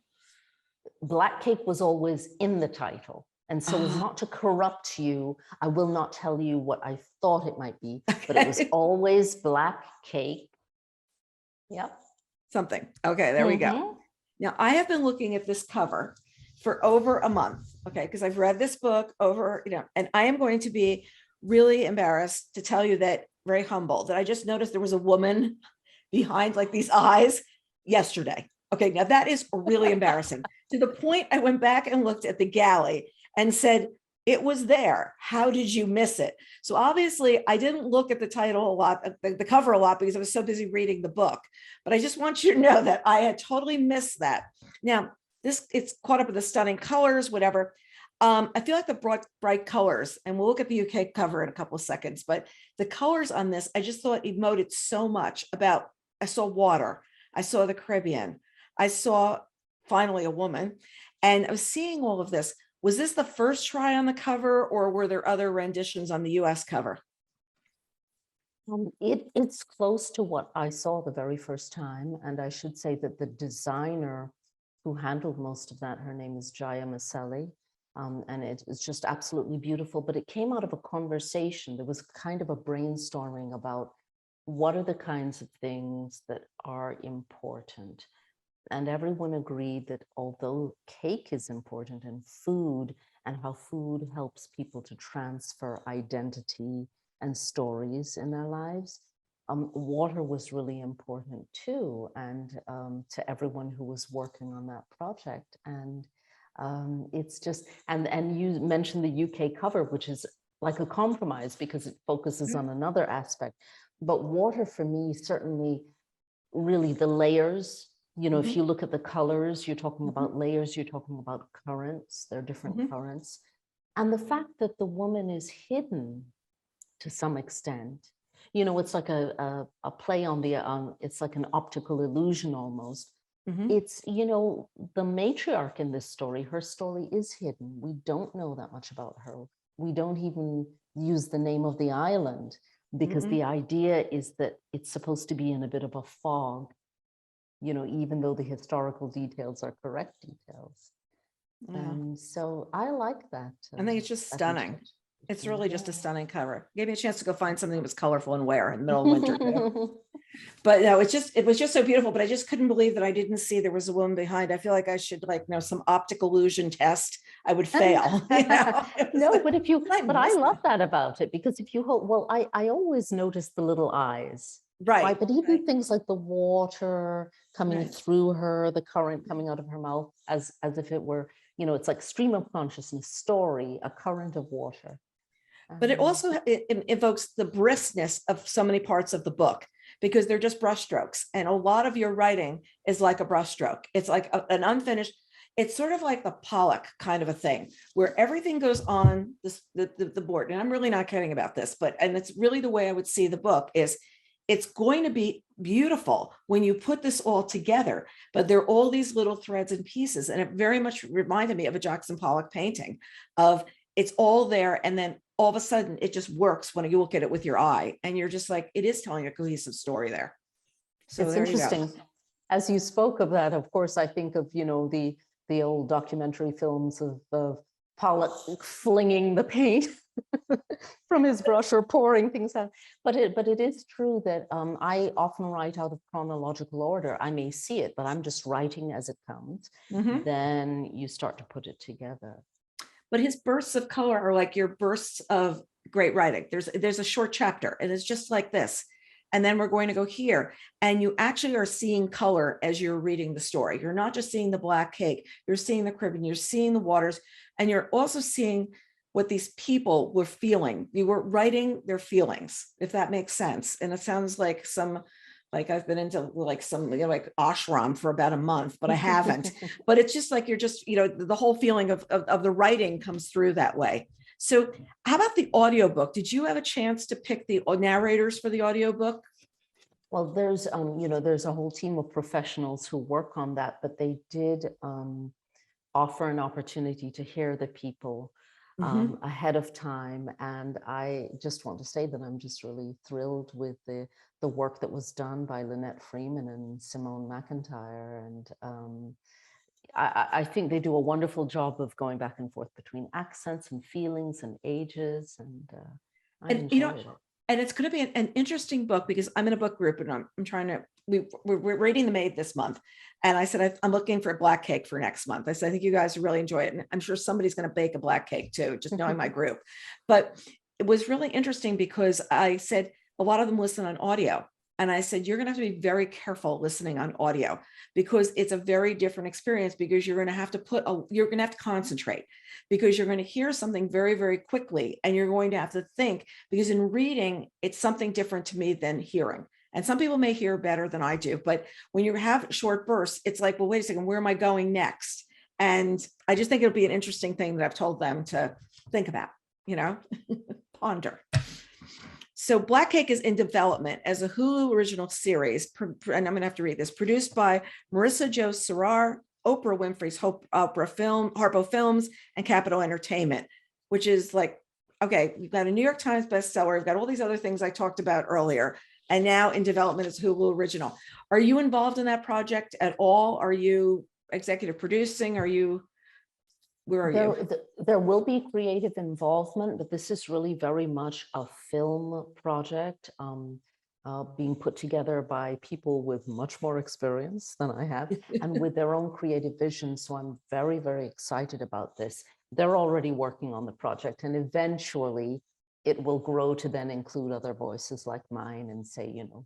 Black Cake was always in the title. And so as not to corrupt you, I will not tell you what I thought it might be, but it was always Black Cake. Yep. Something. Okay, there we go. Now, I have been looking at this cover for over a month, okay, because I've read this book over, and I am going to be really embarrassed to tell you that, very humble, that I just noticed there was a woman behind like these eyes yesterday. Okay, now that is really embarrassing to the point I went back and looked at the galley and said, it was there. How did you miss it? So obviously I didn't look at the title a lot, the cover a lot, because I was so busy reading the book. But I just want you to know that I had totally missed that. Now, it's caught up with the stunning colors, whatever. I feel like the bright colors, and we'll look at the UK cover in a couple of seconds, but the colors on this, I just thought emoted so much about, I saw water, I saw the Caribbean, I saw finally a woman, and I was seeing all of this. Was this the first try on the cover, or were there other renditions on the US cover? It's close to what I saw the very first time. And I should say that the designer who handled most of that, her name is Jaya Maselli. And it was just absolutely beautiful. But it came out of a conversation. There was kind of a brainstorming about what are the kinds of things that are important. And everyone agreed that although cake is important and food, and how food helps people to transfer identity and stories in their lives, water was really important too, and to everyone who was working on that project. And it's just, and you mentioned the UK cover, which is like a compromise because it focuses on another aspect. But water for me, certainly, really the layers, you know, if you look at the colors, you're talking about layers, you're talking about currents, there are different currents. And the fact that the woman is hidden to some extent, you know, it's like a play on the, it's like an optical illusion almost. It's, you know, the matriarch in this story, her story is hidden. We don't know that much about her. We don't even use the name of the island because the idea is that it's supposed to be in a bit of a fog, you know, even though the historical details are correct details. So I like that. I think it's just stunning. It's really just a stunning cover. Gave me a chance to go find something that was colorful and wear in the middle of winter too. But no, it was just so beautiful. But I just couldn't believe that I didn't see there was a woman behind. I feel like I should, like, you know, some optical illusion test. I would fail. You know? No, like, but if you, but I love it. that about it, because if you hold, well, I always notice the little eyes, Right. But even things like the water coming through her, the current coming out of her mouth, as if it were, you know, it's like stream of consciousness, story, a current of water. But it also it evokes the briskness of so many parts of the book, because they're just brushstrokes. And a lot of your writing is like a brushstroke. It's like an unfinished, it's sort of like the Pollock kind of a thing, where everything goes on the board. And I'm really not kidding about this, and it's really the way I would see the book is, it's going to be beautiful when you put this all together, but there are all these little threads and pieces. And it very much reminded me of a Jackson Pollock painting of, it's all there, and then all of a sudden it just works when you look at it with your eye, and you're just like, it is telling a cohesive story there. So it's there interesting. You go. As you spoke of that, of course, I think of, you know, the old documentary films of Pollock flinging the paint from his brush or pouring things out. But it is true that I often write out of chronological order. I may see it, but I'm just writing as it comes. Then you start to put it together. But his bursts of color are like your bursts of great writing. There's a short chapter, and it's just like this. And then we're going to go here. And you actually are seeing color as you're reading the story. You're not just seeing the black cake, you're seeing the crib, and you're seeing the waters, and you're also seeing what these people were feeling. You were writing their feelings, if that makes sense. And it sounds like like I've been into like some, you know, like ashram for about a month, but I haven't. But it's just like, you're just, you know, the whole feeling of the writing comes through that way. So how about the audiobook? Did you have a chance to pick the narrators for the audiobook? Well, there's, you know, there's a whole team of professionals who work on that, but they did offer an opportunity to hear the people ahead of time. And I just want to say that I'm just really thrilled with the work that was done by Lynette Freeman and Simone McIntyre. And I think they do a wonderful job of going back and forth between accents and feelings and ages. And I enjoyed it. And it's going to be an interesting book, because I'm in a book group, and I'm trying to, we're reading The Maid this month. And I said, I'm looking for a black cake for next month. I said, I think you guys will really enjoy it. And I'm sure somebody's going to bake a black cake too, just knowing my group. But it was really interesting because I said, a lot of them listen on audio. And I said, you're going to have to be very careful listening on audio, because it's a very different experience, because you're going to have to you're going to have to concentrate, because you're going to hear something very, very quickly. And you're going to have to think, because in reading, it's something different to me than hearing. And some people may hear better than I do, but when you have short bursts, it's like, well, wait a second, where am I going next? And I just think it'll be an interesting thing that I've told them to think about, you know, ponder. So Black Cake is in development as a Hulu original series, and I'm going to have to read this, produced by Marissa Jo Sarar, Oprah Winfrey's Harpo Films, and Capitol Entertainment, which is like, okay, we've got a New York Times bestseller, we've got all these other things I talked about earlier, and now in development as Hulu original. Are you involved in that project at all? Are you executive producing? Where are you? There will be creative involvement, but this is really very much a film project being put together by people with much more experience than I have and with their own creative vision. So I'm very, very excited about this. They're already working on the project, and eventually it will grow to then include other voices like mine and say, you know,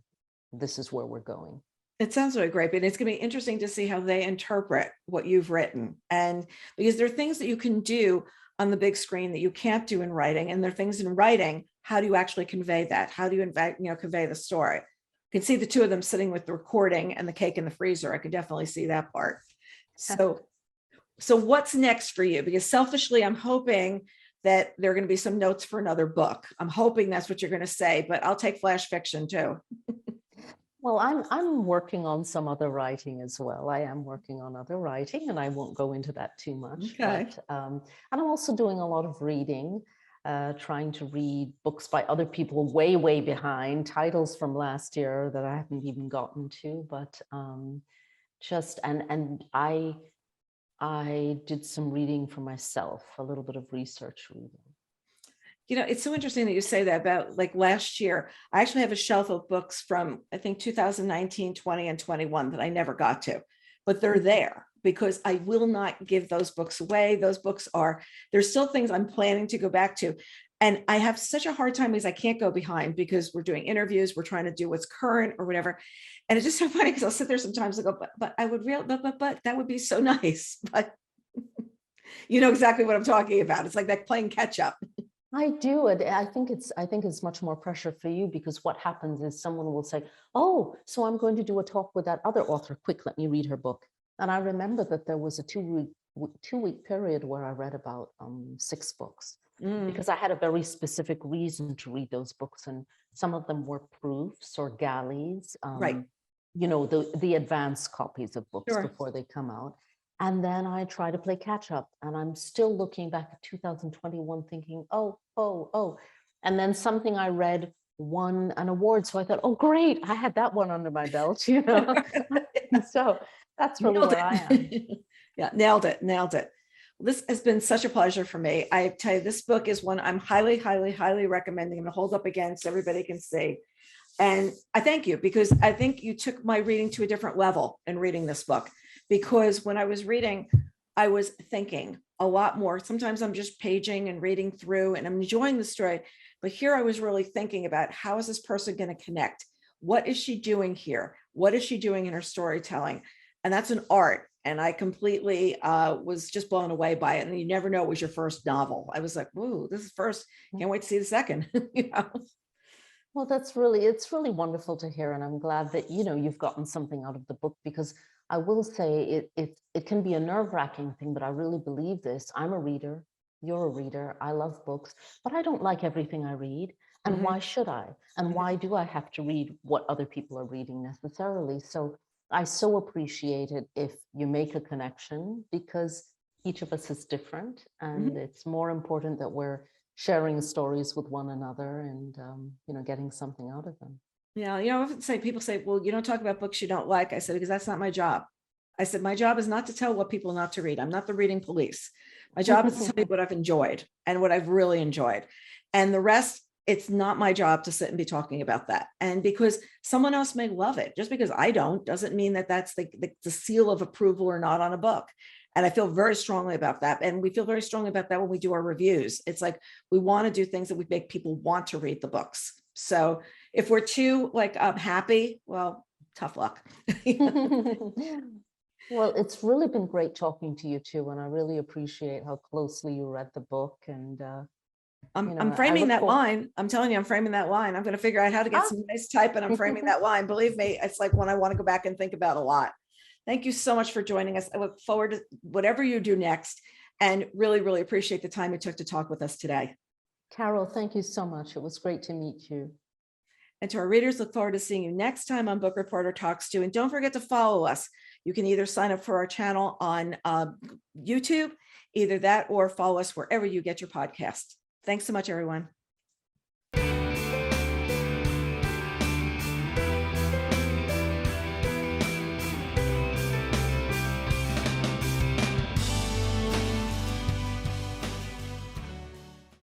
this is where we're going. It sounds really great, but it's going to be interesting to see how they interpret what you've written. And because there are things that you can do on the big screen that you can't do in writing. And there are things in writing. How do you actually convey that? How do you convey the story? You can see the two of them sitting with the recording and the cake in the freezer. I could definitely see that part. So what's next for you? Because selfishly, I'm hoping that there are going to be some notes for another book. I'm hoping that's what you're going to say, but I'll take flash fiction too. Well, I'm working on some other writing as well. I am working on other writing, and I won't go into that too much. Okay. But, and I'm also doing a lot of reading, trying to read books by other people way, way behind, titles from last year that I haven't even gotten to. But I did some reading for myself, a little bit of research reading. You know, it's so interesting that you say that about like last year. I actually have a shelf of books from, I think, 2019, 20, and 21 that I never got to, but they're there because I will not give those books away. Those books there's still things I'm planning to go back to. And I have such a hard time because I can't go behind because we're doing interviews, we're trying to do what's current or whatever. And it's just so funny because I'll sit there sometimes and go, but I would but that would be so nice. But you know exactly what I'm talking about. It's like that playing catch up. I do. And I think it's much more pressure for you because what happens is someone will say, oh, so I'm going to do a talk with that other author. Quick, let me read her book. And I remember that there was a two-week period where I read about 6 books because I had a very specific reason to read those books. And some of them were proofs or galleys, Right. you know, the advanced copies of books Sure. before they come out. And then I try to play catch up, and I'm still looking back at 2021 thinking, oh. And then something I read won an award. So I thought, oh, great, I had that one under my belt, you know? So that's really where I am. Yeah, nailed it. This has been such a pleasure for me. I tell you, this book is one I'm highly, highly, highly recommending. I'm going to hold up again so everybody can see. And I thank you because I think you took my reading to a different level in reading this book. Because when I was reading, I was thinking a lot more. Sometimes I'm just paging and reading through and I'm enjoying the story. But here I was really thinking about how is this person going to connect? What is she doing here? What is she doing in her storytelling? And that's an art. And I completely was just blown away by it. And you never know it was your first novel. I was like, whoa, this is first. Can't wait to see the second. You know? Well, it's really wonderful to hear. And I'm glad that, you know, you've gotten something out of the book because I will say it can be a nerve-wracking thing, but I really believe this. I'm a reader. You're a reader. I love books, but I don't like everything I read. And why should I? And why do I have to read what other people are reading necessarily? So I so appreciate it if you make a connection because each of us is different. And it's more important that we're sharing stories with one another and, you know, getting something out of them. Yeah, you know, I often say, people say, well, you don't talk about books you don't like. I said, because that's not my job. I said, my job is not to tell what people not to read. I'm not the reading police. My job is to tell you what I've enjoyed and what I've really enjoyed. And the rest, it's not my job to sit and be talking about that. And because someone else may love it, just because I don't, doesn't mean that that's the seal of approval or not on a book. And I feel very strongly about that. And we feel very strongly about that when we do our reviews. It's like, we want to do things that would make people want to read the books. So if we're too happy, well, tough luck. Well, it's really been great talking to you too. And I really appreciate how closely you read the book. And I'm framing that line. I'm telling you, I'm framing that line. I'm going to figure out how to get some nice type and I'm framing that line. Believe me, it's like one I want to go back and think about a lot. Thank you so much for joining us. I look forward to whatever you do next and really, really appreciate the time you took to talk with us today. Carol, thank you so much. It was great to meet you. And to our readers, look forward to seeing you next time on Book Reporter Talks To. And don't forget to follow us. You can either sign up for our channel on YouTube, either that or follow us wherever you get your podcasts. Thanks so much, everyone.